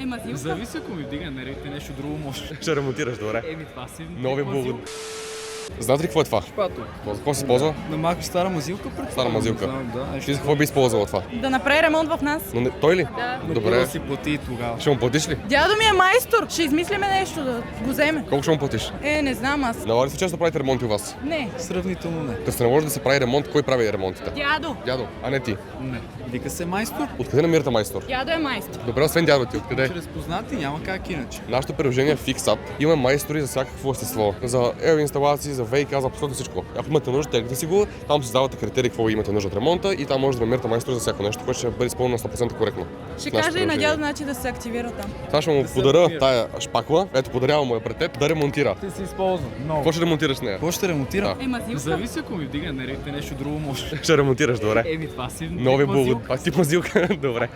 Мазилка? Зависи, ако ми вдига нервите, нещо друго може. Ще ремонтираш, добре. Това си... Нови благо. Знаете ли какво е това? Шпато. Какво се използва? Да махаш стара мазилка пред. Стара мазилка. Да, Ти за какво би използвал това? Да направи ремонт в нас. Но той ли? Да. Добре. Да си плати и тогава. Ще му платиш ли? Дядо ми е майстор. Ще измислиме нещо да го вземе. Колко ще му платиш? Не знам аз. Налага ли се често правите ремонти у вас? Не. Сравнително не. Като се не може да се прави ремонт, кой прави ремонтите? Дядо. Дядо, а не ти. Не. Вика се майстор. Откъде намирате майстор? Дядо е майстор. Добре, освен дядо ти, откъде? Чрез познати няма как иначе. Нашето приложение е FixUp. Има майстори за всякакво естество. За инсталации, за ВИК, за абсолютно всичко. Ако имате нужда, теглите си го, там си задавате критерии какво имате нужда от ремонта и там може да намерите майстор за всяко нещо, което ще бъде изпълнено на 100% коректно. Ще Нашето кажа и на приложение. дядо, значи да се активира там. Сега ще му Да се подаря активира. тая шпакла, ето подарявам му я пред теб, да ремонтира. Ти си използвам. Много. Какво ще ремонтираш с нея? Какво ще ремонтира? Мазилка? Зависи, ако ми вдига нервите, нещо друго може. Ще ремонтираш, добре. Това си... Нови мазилка. благо. А ти мазилка, добре.